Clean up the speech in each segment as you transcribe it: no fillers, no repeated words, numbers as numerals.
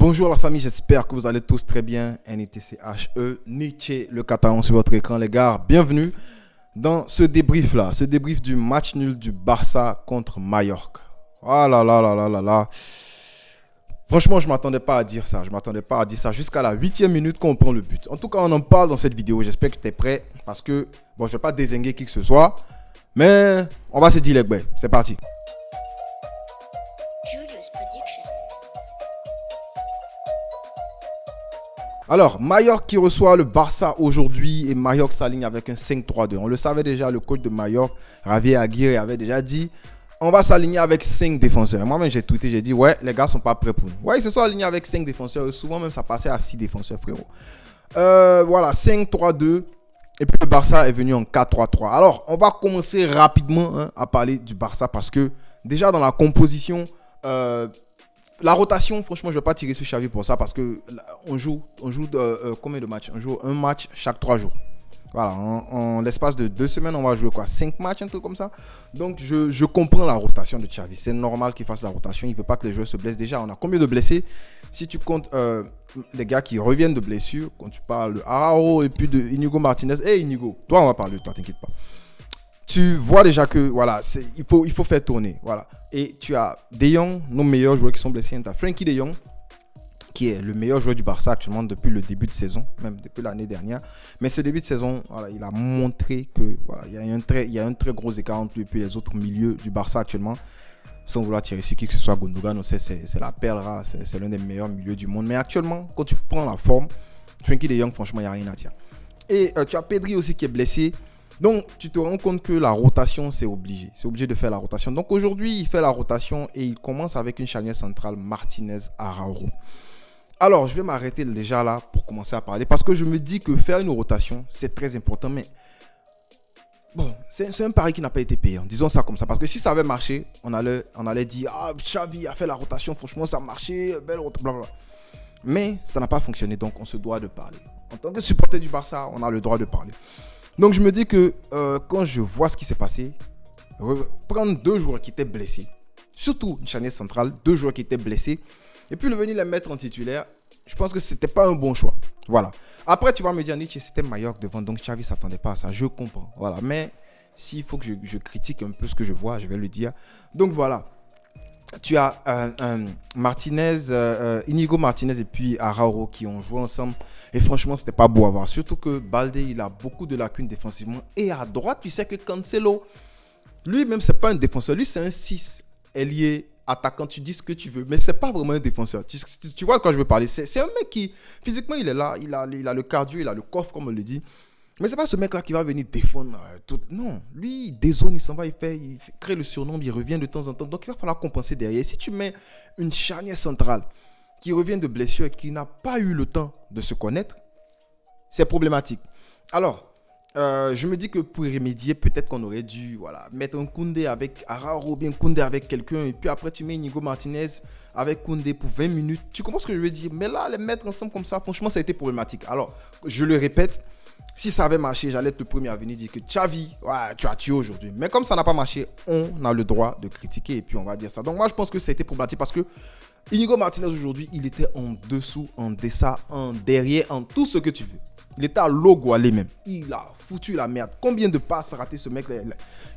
Bonjour la famille, j'espère que vous allez tous très bien. NITCHE, Nietzsche, le catalan sur votre écran, les gars. Bienvenue dans ce débrief-là, ce débrief du match nul du Barça contre Mallorca. Ah là là là là là là. Franchement, je ne m'attendais pas à dire ça. Jusqu'à la 8e minute qu'on prend le but. En tout cas, on en parle dans cette vidéo. J'espère que tu es prêt parce que, bon, je ne vais pas dézinguer qui que ce soit. Mais on va se dire les gars. C'est parti. Alors, Mallorca qui reçoit le Barça aujourd'hui et Mallorca s'aligne avec un 5-3-2. On le savait déjà, le coach de Mallorca, Javier Aguirre, avait déjà dit on va s'aligner avec 5 défenseurs. Moi-même, j'ai tweeté, j'ai dit ouais, les gars sont pas prêts pour nous. Ouais, ils se sont alignés avec 5 défenseurs. Souvent, même, ça passait à 6 défenseurs, frérot. Voilà, 5-3-2. Et puis, le Barça est venu en 4-3-3. Alors, on va commencer rapidement à parler du Barça parce que déjà dans la composition, la rotation, franchement, je ne vais pas tirer sur Xavi pour ça parce qu'on joue combien de matchs? On joue un match chaque 3 jours. Voilà, en l'espace de 2 semaines, on va jouer 5 matchs, un truc comme ça. Donc, je comprends la rotation de Xavi. C'est normal qu'il fasse la rotation. Il ne veut pas que les joueurs se blessent. Déjà, on a combien de blessés? Si tu comptes les gars qui reviennent de blessure, quand tu parles de Araujo et puis de Inigo Martinez. Hey Inigo, toi, on va parler de toi, t'inquiète pas. Tu vois déjà que voilà, il faut faire tourner. Voilà. Et tu as De Jong, nos meilleurs joueurs qui sont blessés. Tu as Frenkie De Jong, qui est le meilleur joueur du Barça actuellement depuis le début de saison, même depuis l'année dernière. Mais ce début de saison, voilà, il a montré que voilà, il y a un très gros écart entre lui et les autres milieux du Barça actuellement. Sans vouloir tirer sur qui que ce soit, Gundogan, on sait c'est la perle rare, c'est l'un des meilleurs milieux du monde. Mais actuellement, quand tu prends la forme, Frenkie De Jong, franchement, il n'y a rien à dire. Et tu as Pedri aussi qui est blessé. Donc, tu te rends compte que la rotation, c'est obligé. C'est obligé de faire la rotation. Donc, aujourd'hui, il fait la rotation et il commence avec une charnière centrale Martinez-Araujo. Alors, je vais m'arrêter déjà là pour commencer à parler parce que je me dis que faire une rotation, c'est très important. Mais bon, c'est un pari qui n'a pas été payant. Disons ça comme ça. Parce que si ça avait marché, on allait dire « Ah, Xavi a fait la rotation. Franchement, ça a marché. Belle rotation. » Mais ça n'a pas fonctionné. Donc, on se doit de parler. En tant que supporter du Barça, on a le droit de parler. Donc, je me dis que quand je vois ce qui s'est passé, prendre 2 joueurs qui étaient blessés, surtout une charnière centrale, 2 joueurs qui étaient blessés, et puis venir les mettre en titulaire, je pense que ce n'était pas un bon choix. Voilà. Après, tu vas me dire, Nietzsche, c'était Mallorca devant, donc Xavi ne s'attendait pas à ça. Je comprends. Voilà. Mais s'il faut que je critique un peu ce que je vois, je vais le dire. Donc, voilà. Tu as Martinez, Inigo Martinez et puis Araujo qui ont joué ensemble. Et franchement, c'était pas beau à voir. Surtout que Balde, il a beaucoup de lacunes défensivement. Et à droite, tu sais que Cancelo, lui-même, c'est pas un défenseur. Lui, c'est un 6 ailier attaquant. Tu dis ce que tu veux. Mais c'est pas vraiment un défenseur. Tu vois de quoi je veux parler. C'est un mec qui, physiquement, il est là. Il a le cardio, il a le coffre, comme on le dit. Mais c'est pas ce mec-là qui va venir défendre tout. Non, lui, il dézone, il s'en va, il crée le surnombre, il revient de temps en temps. Donc, il va falloir compenser derrière. Si tu mets une charnière centrale qui revient de blessure et qui n'a pas eu le temps de se connaître, c'est problématique. Alors, je me dis que pour y remédier, peut-être qu'on aurait dû mettre un Koundé avec Araujo, bien Koundé avec quelqu'un, et puis après tu mets Inigo Martinez avec Koundé pour 20 minutes. Tu comprends ce que je veux dire? Mais là, les mettre ensemble comme ça, franchement, ça a été problématique. Alors, je le répète, si ça avait marché, j'allais être le premier à venir dire que Xavi, ouais, tu as tué aujourd'hui. Mais comme ça n'a pas marché, on a le droit de critiquer et puis on va dire ça. Donc moi, je pense que ça a été problématique parce que Inigo Martinez aujourd'hui, il était en dessous, en deçà, en derrière, en tout ce que tu veux. Il était à logo aller même. Il a foutu la merde. Combien de passes ratées ce mec-là,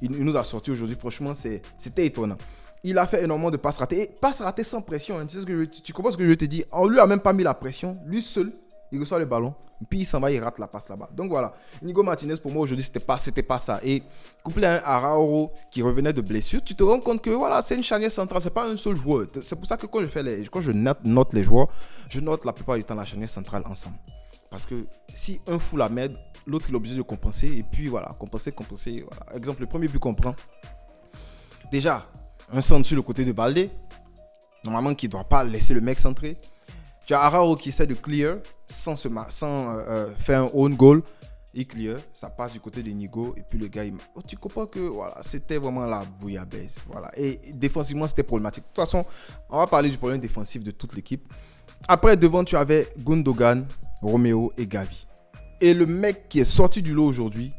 il nous a sorti aujourd'hui. Franchement, c'était étonnant. Il a fait énormément de passes ratées. Et passes ratées sans pression. Hein. Tu comprends ce que je te dis? On lui a même pas mis la pression. Lui seul, il reçoit le ballon. Puis il s'en va, il rate la passe là-bas. Donc voilà. Inigo Martinez, pour moi, aujourd'hui, c'était pas ça. Et couplé à un Araujo qui revenait de blessure, tu te rends compte que voilà, c'est une charnière centrale. C'est pas un seul joueur. C'est pour ça que quand je note les joueurs, je note la plupart du temps la charnière centrale ensemble. Parce que si un fout la merde, l'autre il est obligé de compenser. Et puis voilà, compenser. Voilà. Exemple, le premier but qu'on prend. Déjà, un centre sur le côté de Balde. Normalement, qui ne doit pas laisser le mec centrer. Tu as Araujo qui essaie de clear sans faire un own goal. Il clear, ça passe du côté d'Inigo. Et puis le gars, tu comprends que voilà, c'était vraiment la bouillabaisse. Voilà. Et défensivement, c'était problématique. De toute façon, on va parler du problème défensif de toute l'équipe. Après, devant, tu avais Gundogan, Romeo et Gavi. Et le mec qui est sorti du lot aujourd'hui,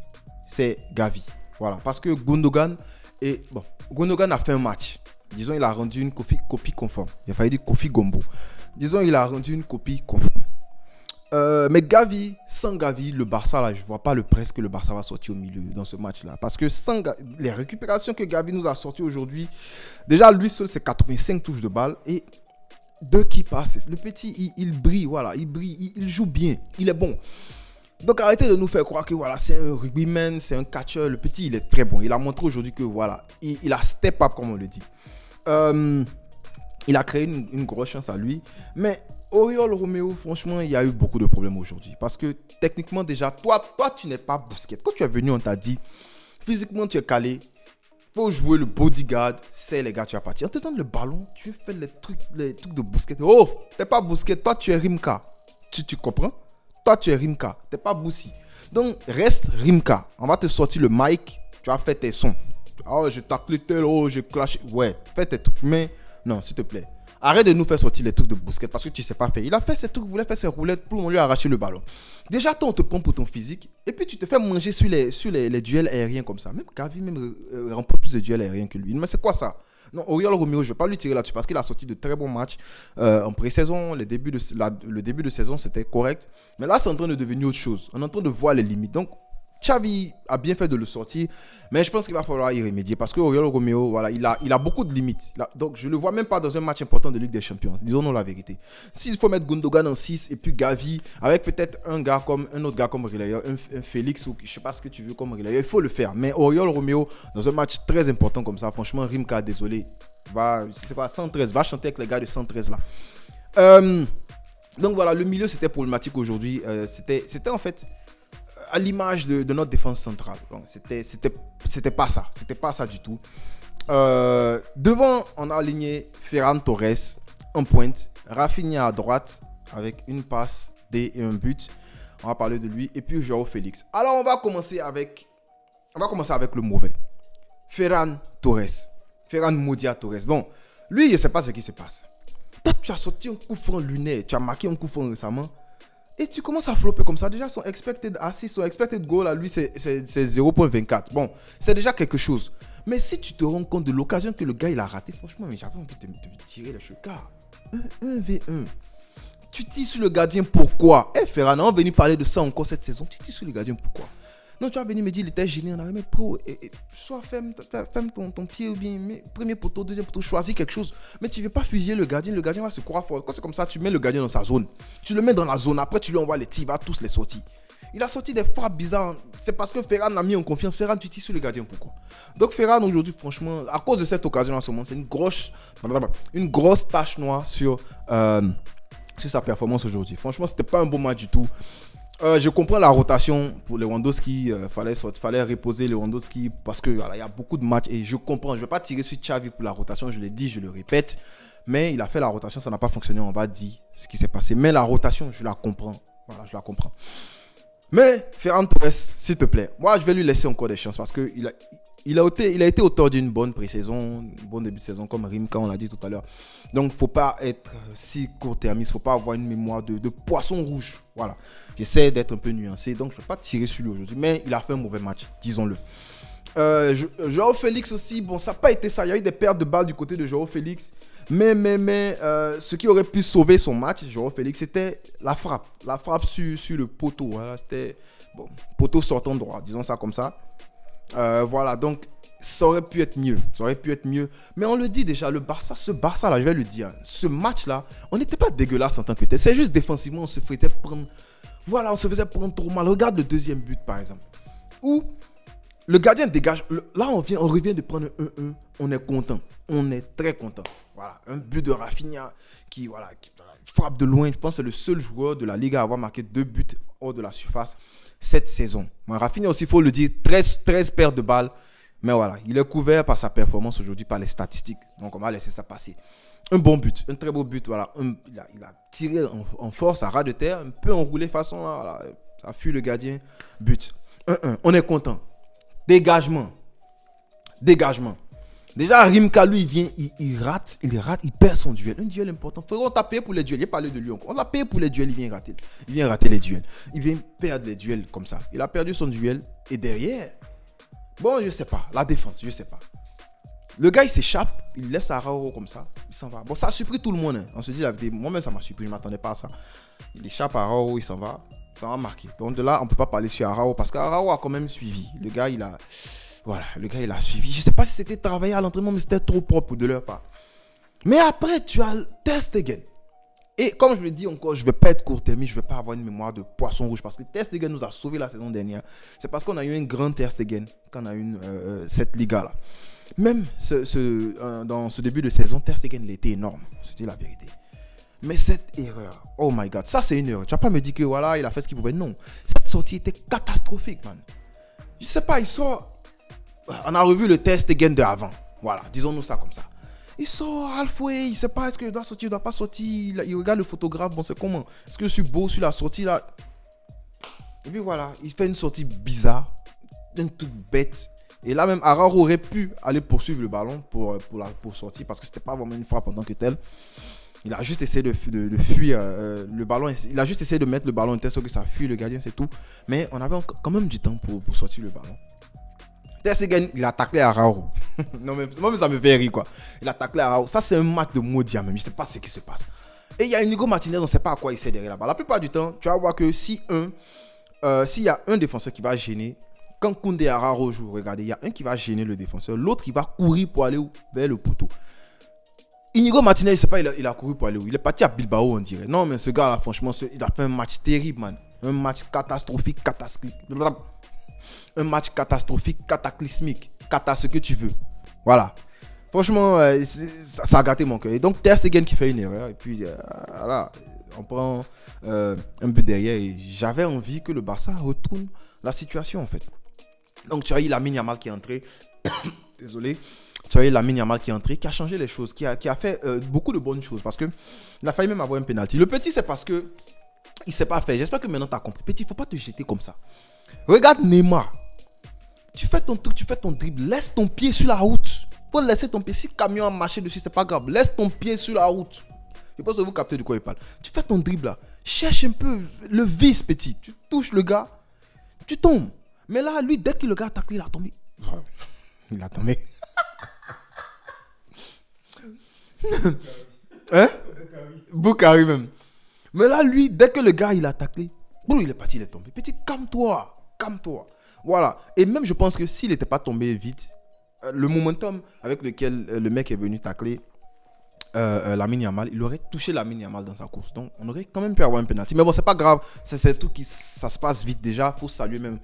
c'est Gavi. Voilà, parce que Gundogan a fait un match. Disons, il a rendu une copie conforme. Il a failli dire Kofi Gombo. disons, il a rendu une copie conforme. Mais Gavi, sans Gavi, le Barça, là, je ne vois pas presque le Barça va sortir au milieu dans ce match-là. Parce que sans les récupérations que Gavi nous a sorties aujourd'hui, déjà, lui seul, c'est 85 touches de balle et 2 qui passent. Le petit, il brille, voilà, il brille, il joue bien, il est bon. Donc, arrêtez de nous faire croire que voilà, c'est un rugbyman, c'est un catcheur. Le petit, il est très bon. Il a montré aujourd'hui que voilà, il a step up, comme on le dit. Il a créé une grosse chance à lui. Mais Oriol Romeo, franchement, il y a eu beaucoup de problèmes aujourd'hui. Parce que techniquement, déjà, toi tu n'es pas Busquets. Quand tu es venu, on t'a dit, physiquement, tu es calé. Faut jouer le bodyguard. C'est les gars, tu vas partir. On te donne le ballon, tu fais les trucs de Busquets. Oh, t'es pas Busquets, toi, tu es Rimka. Tu comprends? Toi, tu es Rimka. T'es pas Boussi. Donc, reste Rimka. On va te sortir le mic. Tu vas faire tes sons. Oh, je tacle tel, oh, je clash. Ouais, fais tes trucs. Mais non, s'il te plaît. Arrête de nous faire sortir les trucs de Busquets parce que tu sais pas faire. Il a fait ses trucs, il voulait faire ses roulettes pour lui arracher le ballon. Déjà, toi, on te prend pour ton physique et puis tu te fais manger sur les duels aériens comme ça. Même Gavi remporte plus de duels aériens que lui. Mais c'est quoi ça? Non, Oriol Romeo, je ne vais pas lui tirer là-dessus parce qu'il a sorti de très bons matchs en pré-saison. Le début de saison, c'était correct. Mais là, c'est en train de devenir autre chose. On est en train de voir les limites. Donc, Xavi a bien fait de le sortir, mais je pense qu'il va falloir y remédier parce que Oriol Romeo, voilà, il a beaucoup de limites. Donc, je ne le vois même pas dans un match important de Ligue des Champions. Disons-nous la vérité. S'il faut mettre Gundogan en 6 et puis Gavi, avec peut-être un autre gars comme relayeur, un Félix ou je ne sais pas ce que tu veux comme relayeur, il faut le faire. Mais Oriol Romeo, dans un match très important comme ça, franchement, Rimka, désolé, c'est pas 113, va chanter avec les gars de 113 là. Donc voilà, le milieu c'était problématique aujourd'hui. C'était en fait à l'image de notre défense centrale. Donc, c'était pas ça. C'était pas ça du tout. Devant, on a aligné Ferran Torres en pointe. Rafinha à droite avec une passe D et un but. On va parler de lui. Et puis João Félix. Alors, on va commencer avec le mauvais. Ferran Torres. Ferran Modia Torres. Bon, lui, il ne sait pas ce qui se passe. Toi, tu as sorti un coup franc lunaire. Tu as marqué un coup franc récemment. Et tu commences à flopper comme ça. Déjà, son expected assist, son expected goal à lui, c'est 0.24. Bon, c'est déjà quelque chose. Mais si tu te rends compte de l'occasion que le gars, il a raté, franchement, j'avais envie de tirer le cheveux. 1v1. Tu tires sur le gardien, pourquoi? Ferran, on va venir parler de ça encore cette saison. Tu tires sur le gardien, pourquoi? Non, tu vas venir me dire, il était gêné en arrière, mais pro, soit ferme ton pied ou bien, premier poteau, deuxième poteau, choisis quelque chose. Mais tu ne veux pas fusiller le gardien va se croire fort. Quand c'est comme ça, tu mets le gardien dans sa zone. Tu le mets dans la zone, après tu lui envoies les tirs, il va tous les sortir. Il a sorti des frappes bizarres. C'est parce que Ferran a mis en confiance. Ferran, tu tires sur le gardien, pourquoi? Donc Ferran, aujourd'hui, franchement, à cause de cette occasion en ce moment, c'est une grosse tache noire sur sa performance aujourd'hui. Franchement, c'était pas un bon match du tout. Je comprends la rotation pour Lewandowski. Fallait reposer Lewandowski parce que voilà, y a beaucoup de matchs et je comprends. Je ne vais pas tirer sur Xavi pour la rotation. Je l'ai dit, je le répète. Mais il a fait la rotation, ça n'a pas fonctionné. On va dire ce qui s'est passé. Mais la rotation, je la comprends. Voilà, je la comprends. Mais Ferran Torres, s'il te plaît, moi je vais lui laisser encore des chances parce que il a été auteur d'une bonne pré-saison, un bon début de saison comme Rimka, on l'a dit tout à l'heure. Donc, il ne faut pas être si court-termiste, il ne faut pas avoir une mémoire de poisson rouge. Voilà. J'essaie d'être un peu nuancé, donc je ne vais pas tirer sur lui aujourd'hui. Mais il a fait un mauvais match, disons-le. João Félix aussi, bon, ça n'a pas été ça. Il y a eu des pertes de balles du côté de João Félix. Mais ce qui aurait pu sauver son match, João Félix, c'était la frappe. La frappe sur le poteau. Voilà, c'était poteau sortant droit, disons ça comme ça. Voilà, donc ça aurait pu être mieux. Mais on le dit déjà, ce Barça là, je vais le dire, ce match là, on n'était pas dégueulasse en tant que tel. C'est juste défensivement, on se faisait prendre trop mal. Regarde le deuxième but par exemple, où le gardien dégage. Là, on revient de prendre un 1-1, on est content, on est très content. Voilà, un but de Rafinha qui frappe de loin. Je pense que c'est le seul joueur de la Ligue à avoir marqué 2 buts hors de la surface cette saison. Mais Rafinha aussi, il faut le dire, 13 pertes de balles. Mais voilà, il est couvert par sa performance aujourd'hui, par les statistiques. Donc, on va laisser ça passer. Un bon but, un très beau but. Voilà. Il a tiré en force, à ras de terre, un peu enroulé façon. Voilà, ça fuit le gardien. But. 1-1. On est content. Dégagement. Déjà, Rimka, lui, il vient, il rate, il perd son duel. Un duel important. Frérot, on t'a payé pour les duels. Il a parlé de lui encore. On l'a payé pour les duels, il vient rater les duels. Il vient perdre les duels comme ça. Il a perdu son duel. Et derrière, bon, je sais pas. La défense, je sais pas. Le gars, il s'échappe, il laisse Araujo comme ça, il s'en va. Bon, ça a surpris tout le monde. Hein. On se dit la vérité, moi-même, ça m'a surpris, je ne m'attendais pas à ça. Il échappe à Araujo, il s'en va marquer. Donc de là, on ne peut pas parler sur Araujo parce qu'Araujo a quand même suivi. Le gars, il a suivi. Je ne sais pas si c'était travaillé à l'entraînement, mais c'était trop propre de leur part. Mais après, tu as Ter Stegen. Et comme je le dis encore, je ne vais pas être court-termiste, je ne vais pas avoir une mémoire de poisson rouge parce que Ter Stegen nous a sauvé la saison dernière. C'est parce qu'on a eu un grand Ter Stegen qu'on a eu cette Liga-là. Même dans ce début de saison, Ter Stegen, il était énorme. C'était la vérité. Mais cette erreur, oh my God, ça c'est une erreur. Tu vas pas me dire que voilà, il a fait ce qu'il pouvait. Non, cette sortie était catastrophique, man. Je sais pas, il sort. On a revu le Ter Stegen de avant. Voilà, disons-nous ça comme ça. Il sort halfway, il sait pas est-ce qu'il doit sortir, il doit pas sortir. Il regarde le photographe, bon c'est comment. Est-ce que je suis beau sur la sortie là? Et puis voilà, il fait une sortie bizarre, une toute bête. Et là même, Araujo aurait pu aller poursuivre le ballon pour sortir parce que c'était pas vraiment une frappe en tant que telle. Il a juste essayé de fuir le ballon. Il a juste essayé de mettre le ballon en telle sorte que ça fuit le gardien, c'est tout. Mais on avait quand même du temps pour sortir le ballon. Ter Stegen, il a taclé Araujo. Non mais moi ça me fait rire quoi. Il a taclé Araujo. Ça c'est un match de maudit même. Je sais pas ce qui se passe. Et il y a Inigo Martinez, on sait pas à quoi il sait derrière la balle. La plupart du temps, tu vas voir que s'il y a un défenseur qui va gêner. Quand Koundé et Araujo jouent, regardez, il y a un qui va gêner le défenseur, l'autre il va courir pour aller vers le poteau. Inigo Martinez, je sais pas, il a couru pour aller où? Il est parti à Bilbao, on dirait. Non, mais ce gars-là, franchement, il a fait un match terrible, man. Un match catastrophique, un match catastrophique, cataclysmique, ce que tu veux. Voilà. Franchement, ça a gâté mon cœur. Et donc, Ter Stegen qui fait une erreur. Et puis, voilà, on prend un but derrière. Et j'avais envie que le Barça retourne la situation, en fait. Donc, tu as eu Lamine Yamal qui est entré. Désolé. Tu as eu Lamine Yamal qui est entré, qui a changé les choses, qui a fait beaucoup de bonnes choses. Parce qu'il a failli même avoir un penalty. Le petit, c'est parce que il ne s'est pas fait. J'espère que maintenant tu as compris. Petit, il ne faut pas te jeter comme ça. Regarde Neymar. Tu fais ton truc, tu fais ton dribble. Laisse ton pied sur la route. Il faut laisser ton pied. Si le camion a marché dessus, c'est pas grave. Laisse ton pied sur la route. Je pense que vous captez de quoi il parle. Tu fais ton dribble là. Cherche un peu le vice, petit. Tu touches le gars. Tu tombes. Mais là, lui, dès que le gars a taclé, il a tombé. Il a tombé. Hein? Boukari même. Mais là, lui, dès que le gars, il a taclé, il est parti, il est tombé. Petit, calme-toi. Voilà. Et même, je pense que s'il n'était pas tombé vite, le momentum avec lequel le mec est venu tacler Lamine Yamal, il aurait touché Lamine Yamal dans sa course. Donc, on aurait quand même pu avoir un penalty. Mais bon, c'est pas grave. C'est tout ça se passe vite déjà. Il faut saluer même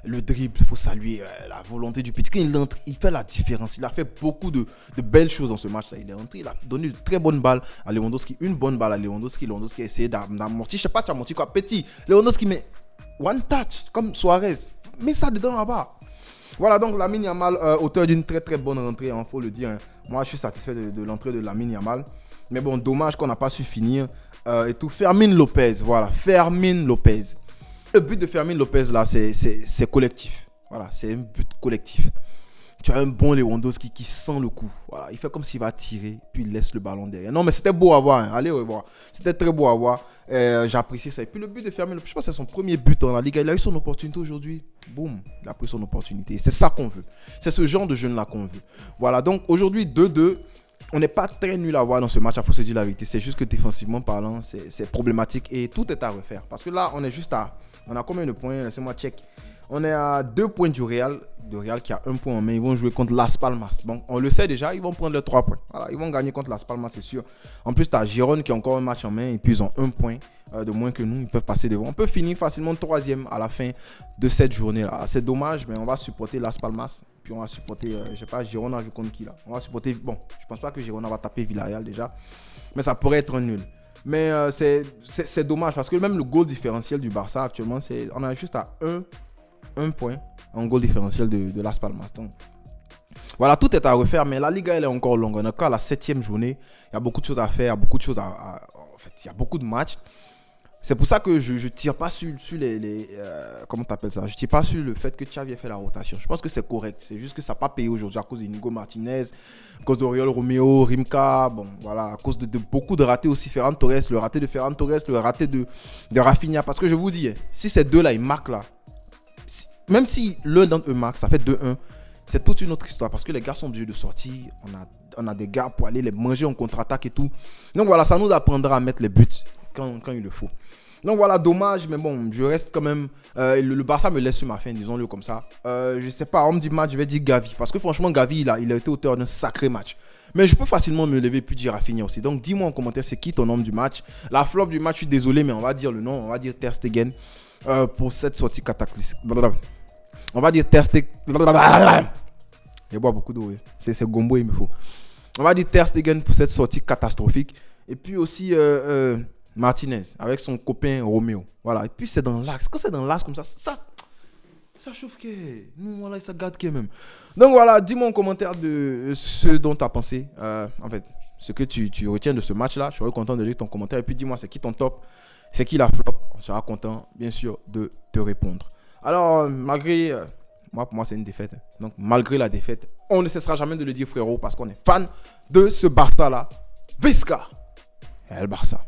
le dribble. Il faut saluer la volonté du petit. Quand il entre, il fait la différence. Il a fait beaucoup de belles choses dans ce match-là. Il est entré, il a donné de très bonnes balles à Lewandowski. Une bonne balle à Lewandowski. Lewandowski a essayé d'amortir. Je sais pas, tu as amorti quoi? Petit. Lewandowski met one touch, comme Suarez. Mets ça dedans là-bas. Voilà, donc Lamine Yamal, auteur d'une très très bonne rentrée, il faut le dire. Hein. Moi, je suis satisfait de l'entrée de Lamine Yamal. Mais bon, dommage qu'on n'a pas su finir. Et tout. Fermín López, voilà. Fermín López. Le but de Fermín López, là, c'est collectif. Voilà, c'est un but collectif. Tu as un bon Lewandowski qui sent le coup. Voilà, il fait comme s'il va tirer, puis il laisse le ballon derrière. Non, mais c'était beau à voir. Hein. Allez revoir. C'était très beau à voir. J'apprécie ça. Et puis le but de Fermín López, je pense que c'est son premier but dans la Ligue. Il a eu son opportunité aujourd'hui. Boum, il a pris son opportunité. C'est ça qu'on veut. C'est ce genre de jeune-là qu'on veut. Voilà, donc aujourd'hui, 2-2. On n'est pas très nul à voir dans ce match, il faut se dire la vérité. C'est juste que défensivement parlant, c'est problématique et tout est à refaire. Parce que là, on est juste à... On a combien de points? Laissez-moi check. On est à 2 points du Real. Le Real qui a 1 point en main. Ils vont jouer contre Las Palmas. Bon, on le sait déjà, ils vont prendre les 3 points. Voilà, ils vont gagner contre Las Palmas, c'est sûr. En plus, tu as Girone qui a encore un match en main. Et puis, ils ont 1 point de moins que nous. Ils peuvent passer devant. On peut finir facilement 3e à la fin de cette journée-là. C'est dommage, mais on va supporter Las Palmas. Puis on va supporter, je sais pas, Girona joue contre qui là? On va supporter, bon, je pense pas que Girona va taper Villarreal déjà. Mais ça pourrait être nul. Mais c'est dommage parce que même le goal différentiel du Barça actuellement, on est juste à 1 point en goal différentiel de Las Palmas. Donc, voilà, tout est à refaire, mais la Liga elle est encore longue. On est encore à la 7e journée. Il y a beaucoup de choses à faire, il y a beaucoup de choses en fait, il y a beaucoup de matchs. C'est pour ça que je tire pas sur les comment t'appelles ça? Je tire pas sur le fait que Xavi ait fait la rotation. Je pense que c'est correct. C'est juste que ça n'a pas payé aujourd'hui à cause d'Inigo Martinez, à cause d'Oriol Romeo, Rimka, bon voilà, à cause de beaucoup de ratés aussi. Ferran Torres, le raté de Ferran Torres, le raté de Rafinha. Parce que je vous dis, si ces deux-là ils marquent là, même si l'un d'entre eux marque, ça fait 2-1. c'est toute une autre histoire parce que les gars sont durs de sortir. On a des gars pour aller les manger en contre-attaque et tout. Donc voilà, ça nous apprendra à mettre les buts quand il le faut. Donc voilà, dommage, mais bon, je reste quand même. Le Barça me laisse sur ma faim, disons-le comme ça. Je sais pas, on me dit match, je vais dire Gavi. Parce que franchement, Gavi, il a été auteur d'un sacré match. Mais je peux facilement me lever et puis dire Rafinha aussi. Donc dis-moi en commentaire, c'est qui ton homme du match. La flop du match, je suis désolé, mais on va dire le nom, on va dire Ter Stegen pour cette sortie cataclysmique. On va dire Ter Stegen. Je bois beaucoup d'eau, c'est Gombo, il me faut. On va dire Ter Stegen pour cette sortie catastrophique. Et puis aussi Martinez avec son copain Roméo. Voilà. Et puis c'est dans l'axe. Quand c'est dans l'axe comme ça chauffe que. Nous, voilà, ça garde que même. Donc voilà, dis-moi en commentaire de ce dont tu as pensé. En fait, ce que tu retiens de ce match-là. Je serais content de lire ton commentaire. Et puis dis-moi, c'est qui ton top? C'est qui la flop? On sera content, bien sûr, de te répondre. Alors, malgré. Pour moi, c'est une défaite. Donc, malgré la défaite, on ne cessera jamais de le dire, frérot, parce qu'on est fan de ce Barça-là. Visca! El Barça.